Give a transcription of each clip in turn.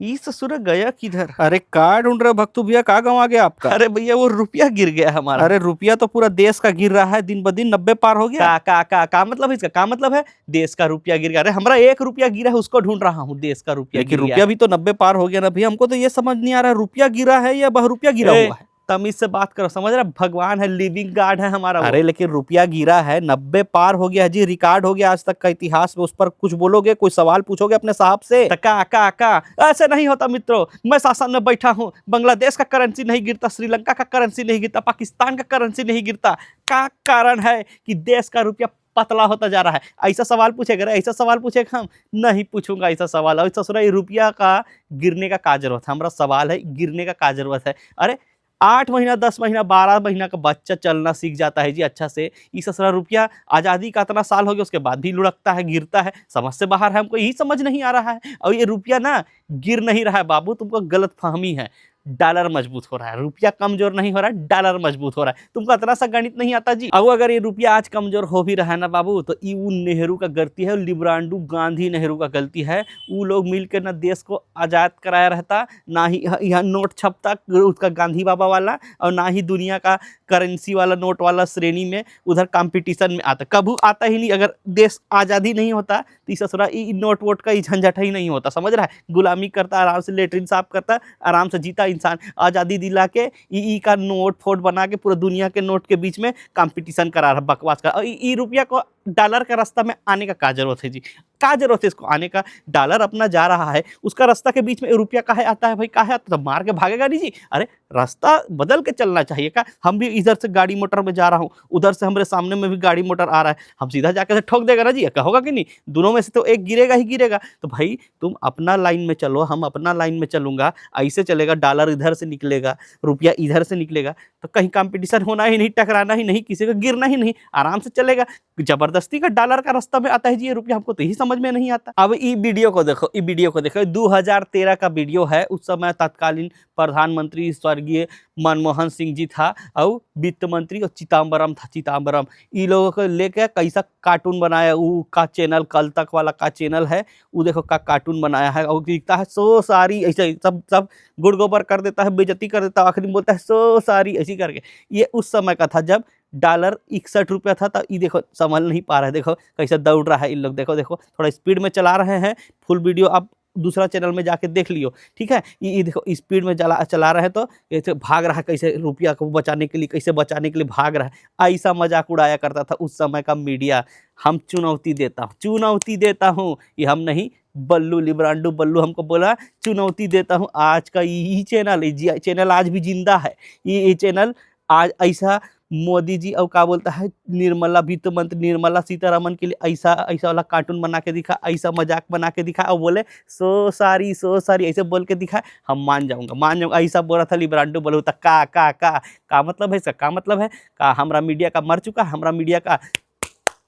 ई ससुरा गया किधर? अरे कहाँ ढूंढ रहे हो भक्तू भैया, कहाँ गंवा गया आपका? अरे भैया वो रुपया गिर गया हमारा। अरे रुपया तो पूरा देश का गिर रहा है, दिन ब दिन 90 पार हो गया। का मतलब है इसका? का मतलब है देश का रुपया गिर गया? अरे हमारा 1 रुपया गिरा है, उसको ढूंढ रहा हूँ। देश का रुपया लेकिन गिर गया रुपया भी तो 90 पार हो गया ना भैया, हमको तो ये समझ नहीं आ रहा रुपया गिरा है या बहुरुपया गिरा है। हुआ है। तमीज से बात करो, समझ रहा? भगवान है, लिविंग गॉड है हमारा वो। अरे लेकिन रुपया गिरा है, 90 पार हो गया है जी, रिकॉर्ड हो गया आज तक का इतिहास में। उस पर कुछ बोलोगे, कोई सवाल पूछोगे अपने साहब से? का ऐसे नहीं होता मित्रों। मैं शासन में बैठा हूँ, बांग्लादेश का करेंसी नहीं गिरता, श्रीलंका का करेंसी नहीं गिरता, पाकिस्तान का करेंसी नहीं गिरता। का कारण है कि देश का रुपया पतला होता जा रहा है। ऐसा सवाल पूछेगा, ऐसा सवाल पूछेगा, हम नहीं पूछूंगा ऐसा सवाल। और ससुरा ये रुपया का गिरने का जरूरत है? हमारा सवाल है गिरने का जरूरत है? अरे 8 महीना, 10 महीना, 12 महीना का बच्चा चलना सीख जाता है जी अच्छा से। ये ससुरा रुपया आज़ादी का इतना साल हो गया, उसके बाद भी लुढ़कता है, गिरता है, समझ से बाहर है। हमको यही समझ नहीं आ रहा है। और ये रुपया ना गिर नहीं रहा है बाबू, तुमको गलत फहमी है। डॉलर मजबूत हो रहा है, रुपया कमजोर नहीं हो रहा है, डॉलर मजबूत हो रहा है। तुमको इतना सा गणित नहीं आता जी। अब अगर ये रुपया आज कमजोर हो भी रहा है ना बाबू, तो ये वो नेहरू का गलती है, लिब्रांडू गांधी नेहरू का गलती है। वो लोग मिलकर ना देश को आज़ाद कराया रहता, ना ही यहाँ नोट छपता उसका गांधी बाबा वाला, और ना ही दुनिया का करेंसी वाला नोट वाला श्रेणी में उधर कंपटीशन में आता। कभी आता ही नहीं। अगर देश आज़ादी नहीं होता तो इस ससुरा नोट वोट का झंझट ही नहीं होता, समझ रहा है? गुलामी करता, आराम से लेटरिन साफ करता, आराम से जीता इंसान। आज़ादी दिला के ई का नोट फोट बना के पूरा दुनिया के नोट के बीच में कंपटीशन करा रहा, बकवास का। और ई रुपया को डॉलर का रास्ता में आने का क्या जरूरत है जी? क्या जरूरत है इसको आने का? डॉलर अपना जा रहा है, उसका रास्ता के बीच में रुपया काहे आता है भाई? काहे आता? तो मार के भागेगा नहीं जी। अरे रास्ता बदल के चलना चाहिए का? हम भी इधर से गाड़ी मोटर में जा रहा हूँ, उधर से हमारे सामने में भी गाड़ी मोटर आ रहा है, हम सीधा जाकर से ठोक देगा ना जी? कहोगा कि नहीं? दोनों में से तो एक गिरेगा ही गिरेगा। तो भाई तुम अपना लाइन में चलो, हम अपना लाइन में चलूंगा, ऐसे चलेगा। डॉलर इधर से निकलेगा, रुपया इधर से निकलेगा, तो कहीं कंपटीशन होना ही नहीं, टकराना ही नहीं, किसी को गिरना ही नहीं, आराम से चलेगा। जबरदस्ती का डॉलर का रास्ता में आता है जी ये रुपया, हमको तो यही समझ में नहीं आता। अब ई वीडियो को देखो, ई वीडियो को देखो, 2013 का वीडियो है। उस समय तत्कालीन प्रधानमंत्री स्वर्गीय मनमोहन सिंह जी था, और वित्त मंत्री और चिदम्बरम था, चिदम्बरम। इ लोगों को लेके कैसा कार्टून बनाया, वो का चैनल कल तक वाला का चैनल है, वो देखो का कार्टून बनाया है। और दिखता है सो सारी, ऐसे सब सब गुड़ गोबर कर देता है, बेइज्जती कर देता है, आखिरी में बोलता है सो सारी, ऐसी करके। ये उस समय का था जब डॉलर 61 रुपया था। तब ये देखो संभल नहीं पा रहा है, देखो कैसे दौड़ रहा है इन लोग, देखो देखो थोड़ा स्पीड में चला रहे हैं। फुल वीडियो आप दूसरा चैनल में जाके देख लियो, ठीक है? ये देखो स्पीड में चला रहे हैं, तो ऐसे भाग रहा है, कैसे रुपया को बचाने के लिए, कैसे बचाने के लिए भाग रहा है। ऐसा मजाक उड़ाया करता था उस समय का मीडिया। हम चुनौती देता हूँ, ये हम नहीं, बल्लू लिब्रांडू बल्लू हमको बोला चुनौती देता हूँ। आज का यही चैनल आज भी जिंदा है। ये चैनल आज ऐसा मोदी जी और क्या बोलता है निर्मला वित्त मंत्री निर्मला सीतारमन के लिए ऐसा ऐसा वाला कार्टून बना के दिखा, ऐसा मजाक बना के दिखा, और बोले सो सारी ऐसे बोल के दिखा। हम मान जाऊंगा। ऐसा बोल रहा था लिब्रांडो बोलो तो का मतलब है इसका? का मतलब है का हमारा मीडिया का मर चुका, हमारा मीडिया का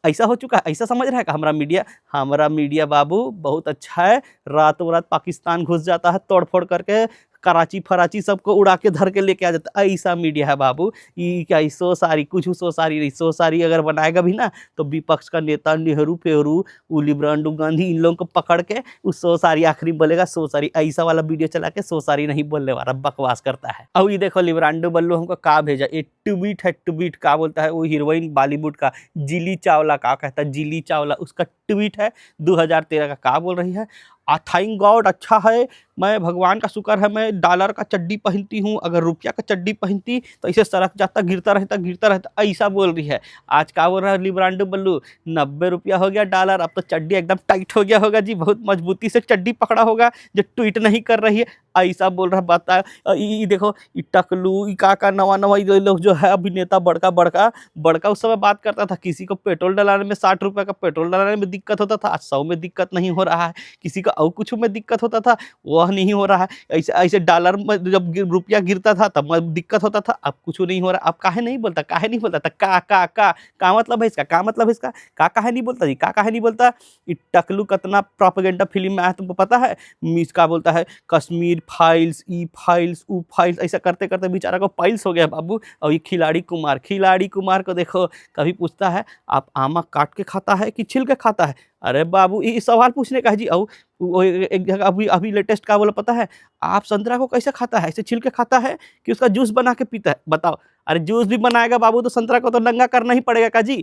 ऐसा हो चुका है, ऐसा समझ रहा है का हमारा मीडिया बाबू बहुत अच्छा है। रातों रात पाकिस्तान घुस जाता है, तोड़ फोड़ करके कराची फराची सबको उड़ा के धर के लेके आ जाता है। ऐसा मीडिया है बाबू। ये क्या सो सारी कुछ सो सारी नहीं, सो सारी अगर बनाएगा भी ना, तो विपक्ष का नेता नेहरू फेहरू लिब्रांडो गांधी इन लोगों को पकड़ के उस सो सारी आखिरी बोलेगा सो सारी। ऐसा वाला वीडियो चला के सो सारी नहीं बोलने वाला, बकवास करता है। अब ये देखो लिब्रांडो बल्लू हमको का भेजा, ये ट्वीट है, ट्वीट का बोलता है वो हीरोइन बॉलीवुड का जिली चावला, का कहता है जिली चावला, उसका ट्वीट है 2013 का बोल रही है। थैंक गॉड, अच्छा है, मैं भगवान का शुक्र है मैं डॉलर का चड्डी पहनती हूँ, अगर रुपया का चड्डी पहनती तो ऐसे सड़क जाता गिरता रहता, ऐसा बोल रही है। आज क्या बोल रहा है लिब्रांडो बल्लू? 90 रुपया हो गया डॉलर, अब तो चड्डी एकदम टाइट हो गया होगा जी, बहुत मजबूती से चड्डी पकड़ा होगा जो ट्वीट नहीं कर रही है, ऐसा बोल रहा। बता ये देखो ये टकलू का नवा लोग जो है अभिनेता बड़का उस समय बात करता था, किसी को पेट्रोल डलाने में 60 रुपये का पेट्रोल डलाने में दिक्कत होता था, आज 100 में दिक्कत नहीं हो रहा है। किसी का और कुछ में दिक्कत होता था, वह नहीं हो रहा है। ऐसे डॉलर में जब रुपया गिरता था तब दिक्कत होता था, अब कुछ नहीं हो रहा। अब काहे नहीं बोलता का मतलब है इसका? का मतलब है इसका? काहे नहीं बोलता जी? काहे नहीं बोलता? ये टकलू कितना प्रोपेगेंडा फिल्म में आया तुमको पता है? मिस का बोलता है कश्मीर फाइल्स, ई फाइल्स, ऊ फाइल्स, ऐसा करते करते बेचारा को फाइल्स हो गया बाबू। और ये खिलाड़ी कुमार को देखो, कभी पूछता है आप आमा काट के खाता है कि छिल के खाता है? अरे बाबू ये सवाल पूछने का है जी। और वो एक जगह अभी अभी लेटेस्ट क्या बोला पता है? आप संतरा को कैसे खाता है? ऐसे छिल के खाता है कि उसका जूस बना के पीता है? बताओ। अरे जूस भी बनाएगा बाबू तो संतरा को तो नंगा करना ही पड़ेगा का जी।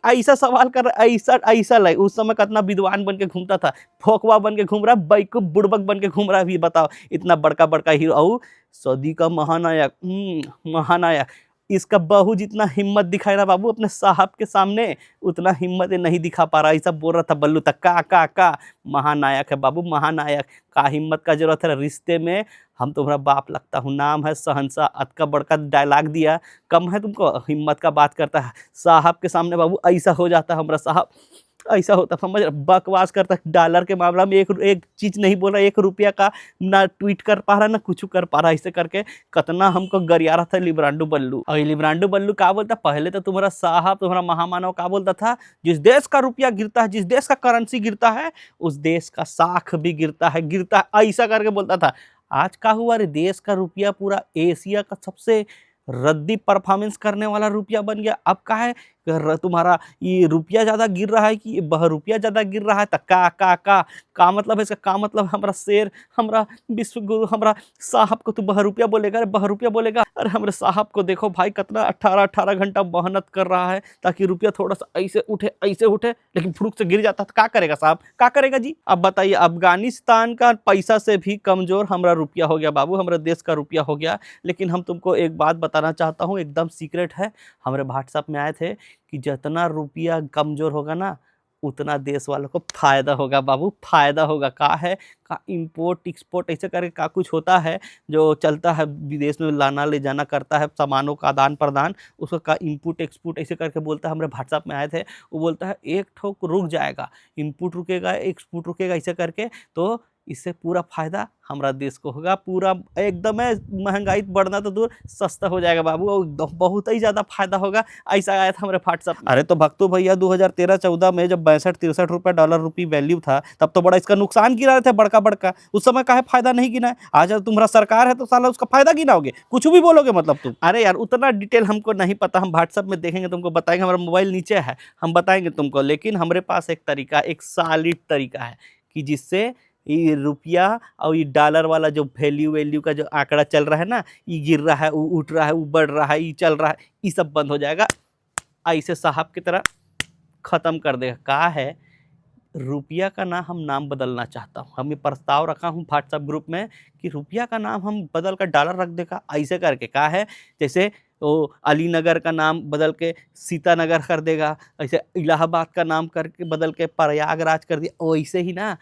ऐसा सवाल कर रहा है, ऐसा ऐसा लग उस समय कितना विद्वान बन के घूमता था, फोकवा बन के घूम रहा है, बेवकूफ बुड़बक बन के घूम रहा है। अभी बताओ इतना बड़का बड़का हीरो और सदी का महानायक, महानायक। इसका बहू जितना हिम्मत दिखाए ना बाबू अपने साहब के सामने, उतना हिम्मत ये नहीं दिखा पा रहा। ऐसा बोल रहा था बल्लू तक का महानायक है बाबू, महानायक। का हिम्मत का जरूरत है रिश्ते में? हम तुम्हारा बाप लगता हूँ, नाम है शहंशाह, अत का बड़का डायलॉग दिया, कम है तुमको? हिम्मत का बात करता है साहब के सामने बाबू। ऐसा हो जाता है हमारा साहब, ऐसा होता समझ रहा? बकवास करता है। डॉलर के मामला में एक चीज नहीं बोल रहा, 1 रुपया का ना ट्वीट कर पा रहा ना कुछ कर पा रहा। ऐसे करके कितना हमको गरिया रहा था लिब्रांडो बल्लू। और लिब्रांडो बल्लू क्या बोलता? पहले तो तुम्हारा साहब, तुम्हारा महामानव क्या बोलता था? जिस देश का रुपया गिरता है, जिस देश का करेंसी गिरता है, उस देश का साख भी गिरता है, गिरता है, ऐसा करके बोलता था। आज का हुआ रे? देश का रुपया पूरा एशिया का सबसे रद्दी परफॉर्मेंस करने वाला रुपया बन गया। अब का है तुम्हारा ये रुपया ज्यादा गिर रहा है कि बहरूपिया ज्यादा गिर रहा है? तो का मतलब है इसका? का मतलब हमारा शेर, हमारा विश्व गुरु, हमारा साहब को तू बहरूपिया बोलेगा? अरे बहरूपिया बोलेगा? अरे हमारे साहब को देखो भाई कितना 18-18 घंटा मेहनत कर रहा है ताकि रुपया थोड़ा सा ऐसे उठे, लेकिन फुरुक से गिर जाता है। तो क्या करेगा साहब? क्या करेगा जी? अब बताइए, अफगानिस्तान का पैसा से भी कमजोर हमारा रुपया हो गया बाबू, हमारे देश का रुपया हो गया। लेकिन हम तुमको एक बात बताना चाहता हूँ, एकदम सीक्रेट है। हमारे व्हाट्सएप में आए थे कि जितना रुपया कमजोर होगा ना, उतना देश वालों को फायदा होगा बाबू, फायदा होगा। का है का इंपोर्ट एक्सपोर्ट ऐसे करके का कुछ होता है जो चलता है विदेश में, लाना ले जाना करता है, सामानों का आदान प्रदान, उसको का इनपुट एक्सपोर्ट ऐसे करके बोलता है। हमारे व्हाट्सएप में आए थे, वो बोलता है एक ठोक रुक जाएगा, इनपुट रुकेगा, एक्सपोर्ट रुकेगा, ऐसे करके। तो इससे पूरा फायदा हमारा देश को होगा, पूरा एकदम है। महंगाई बढ़ना तो दूर, सस्ता हो जाएगा बाबू, और बहुत ही ज्यादा फायदा होगा। ऐसा आया था हमारे व्हाट्सएप में। अरे तो भक्तू भैया 2013-14 में जब 62-63 रुपये डॉलर रुपी वैल्यू था, तब तो बड़ा इसका नुकसान गिरा रहे थे बड़का बड़का। उस समय काहे फायदा नहीं गिना है? आज तुम्हारा सरकार है तो साला उसका फायदा गिनाओगे, कुछ भी बोलोगे मतलब तुम। अरे यार उतना डिटेल हमको नहीं पता, हम व्हाट्सएप में देखेंगे तुमको बताएंगे, हमारा मोबाइल नीचे है, हम बताएंगे तुमको। लेकिन हमारे पास एक तरीका, एक सॉलिड तरीका है कि जिससे ये रुपया और ये डॉलर वाला जो वैल्यू का जो आंकड़ा चल रहा है ना, ये गिर रहा है, वो उठ रहा है, वो बढ़ रहा है, ये चल रहा है, ये सब बंद हो जाएगा। ऐसे साहब की तरह खत्म कर देगा। कहा है रुपया का ना हम नाम बदलना चाहता हूँ, हम ये प्रस्ताव रखा हूँ व्हाट्सएप ग्रुप में कि रुपया का नाम हम बदल कर डॉलर रख देगा। ऐसे करके कहा है जैसे वो अलीनगर का नाम बदल के सीतानगर कर देगा, ऐसे इलाहाबाद का नाम करके बदल के प्रयागराज कर दिया, वैसे ही ना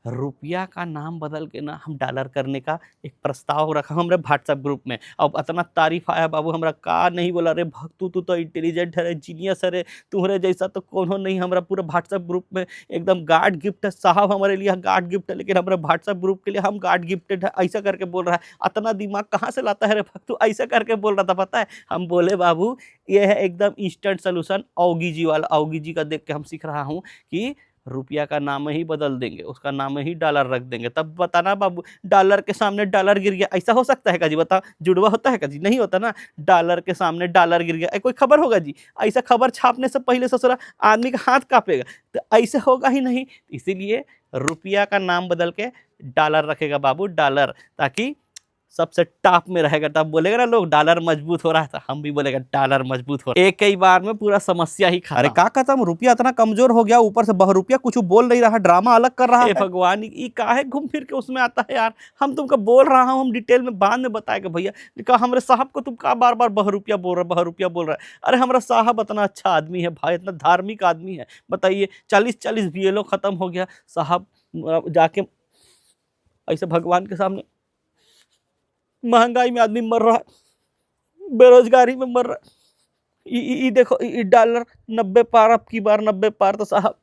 रुपया का नाम बदल के ना हम डॉलर करने का एक प्रस्ताव रखा हमारे व्हाट्सएप ग्रुप में। अब इतना तारीफ आया बाबू, हमरा का नहीं बोला रे भक्तू, तू तो इंटेलिजेंट है, जीनियस है रे, तुम्हारे जैसा तो कौन नहीं। हमारा पूरा व्हाट्सएप ग्रुप में एकदम गार्ड गिफ्ट है साहब, हमारे लिए गार्ड गिफ्ट है, लेकिन हमारे व्हाट्सएप ग्रुप के लिए हम गार्ड गिफ्टेड है, ऐसा करके बोल रहा है। इतना दिमाग कहाँ से लाता है रे भक्तू? ऐसा करके बोल रहा था पता है। हम बोले बाबू ये है एकदम इंस्टेंट सोल्यूशन, औगी जी वाला। औगी जी का देख के हम सीख रहा हूँ कि रुपया का नाम ही बदल देंगे, उसका नाम ही डॉलर रख देंगे। तब बताना बाबू, डॉलर के सामने डॉलर गिर गया, ऐसा हो सकता है का जी? बताओ, जुड़वा होता है का जी? नहीं होता ना। डॉलर के सामने डॉलर गिर गया, कोई खबर होगा जी? ऐसा खबर छापने से पहले ससुरा आदमी का हाथ कांपेगा, तो ऐसे होगा ही नहीं। इसीलिए रुपया का नाम बदल के डॉलर रखेगा बाबू, डॉलर, ताकि सबसे टॉप में रहेगा। तब बोलेगा ना लोग डॉलर मजबूत हो रहा था, हम भी बोलेगा डॉलर मजबूत हो रहा है। एक ही बार में पूरा समस्या ही खत्म। अरे का खत्म? रुपया इतना कमजोर हो गया, ऊपर से बहरूपिया कुछ बोल नहीं रहा, ड्रामा अलग कर रहा है। भगवान, ये काहे घूम फिर के उसमें आता है यार? हम तुमको बोल रहा हूँ, हम डिटेल में बाद में बताएगा भैया। कहा हमारे साहब को तुम का बार बार बहरूपिया बोल रहा, बहरूपिया बोल रहा है? अरे हमारा साहब इतना अच्छा आदमी है भाई, इतना धार्मिक आदमी है। बताइए 40-40 बीएलओ खत्म हो गया साहब जाके ऐसे भगवान के सामने। महंगाई में आदमी मर रहा है, बेरोजगारी में मर रहा है। ये देखो ये डॉलर 90 पार, अब की बार 90 पार। तो साहब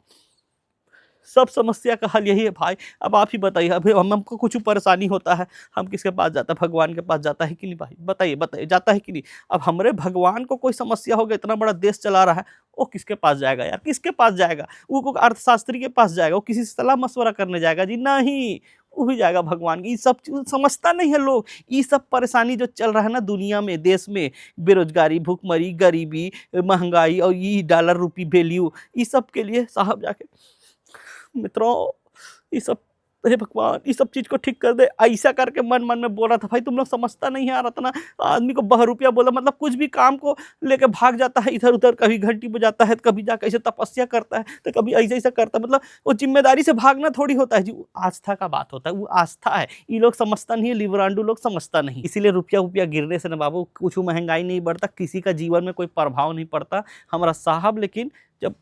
सब समस्या का हल यही है भाई। अब आप ही बताइए, अभी हमको कुछ परेशानी होता है, हम किसके पास जाता है? भगवान के पास जाता है कि नहीं भाई? बताइए बताइए, जाता है कि नहीं? अब हमारे भगवान को कोई समस्या हो गया, इतना बड़ा देश चला रहा है, वो किसके पास जाएगा यार? किसके पास जाएगा? वो अर्थशास्त्री के पास जाएगा? वो किसी से सलाह मशवरा करने जाएगा जी? नहीं, वो भी जाएगा भगवान की। ये सब चीज समझता नहीं है लोग। ये सब परेशानी जो चल रहा है ना दुनिया में, देश में, बेरोजगारी, भूखमरी, गरीबी, महंगाई और ये डॉलर रुपी वैल्यू, ये सब के लिए साहब जाके मित्रों ये सब, हे भगवान ये सब चीज को ठीक कर दे। ऐसा करके मन मन में बोल रहा था भाई तुम लोग समझता नहीं यार, इतना आदमी को बहरूपिया बोला, मतलब कुछ भी काम को लेके भाग जाता है इधर उधर, कभी घंटी बजाता है, कभी जाकर ऐसे तपस्या करता है, तो कभी ऐसे ऐसा करता है। मतलब वो जिम्मेदारी से भागना थोड़ी होता है जी, वो आस्था का बात होता है, वो आस्था है। ये लोग समझता नहीं है, लिबरांडू लोग समझता नहीं। इसीलिए रुपया रुपया गिरने से ना बाबू कुछ महंगाई नहीं बढ़ता, किसी का जीवन में कोई प्रभाव नहीं पड़ता। हमारा साहब लेकिन जब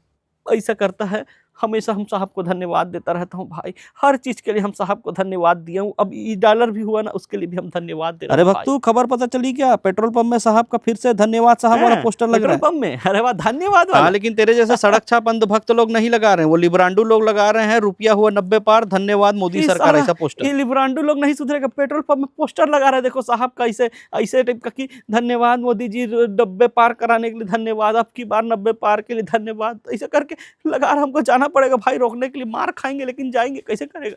ऐसा करता है, हमेशा हम साहब को धन्यवाद देता रहता हूँ भाई। हर चीज के लिए हम साहब को धन्यवाद दिया हूँ। अब ये डॉलर भी हुआ ना, उसके लिए भी हम धन्यवाद दे रहे अरे हैं भक्तू, खबर पता चली क्या? पेट्रोल पंप में साहब का फिर से धन्यवाद साहब वाला हैं, पोस्टर लग पेट्रोल रहा है। पंप में। अरे वाह, धन्यवाद हाँ, वाला। लेकिन तेरे जैसे सड़क छाप अंधभक्त लोग नहीं लगा रहे हैं, वो लिब्रांडू लोग लगा रहे हैं। रुपया हुआ 90 पार, धन्यवाद मोदी ये सरकार, साला ऐसा पोस्टर। ये लिबरांडो लोग नहीं सुधरेगा, पेट्रोल पंप में पोस्टर लगा रहे हैं, देखो साहब का ऐसे ऐसे टाइप का कि धन्यवाद मोदी जी 90 पार कराने के लिए धन्यवाद, अब की बार 90 पार के लिए धन्यवाद, ऐसे करके लगा रहा। हमको जाना पड़ेगा भाई रोकने के लिए, मार खाएंगे लेकिन जाएंगे, कैसे करेगा।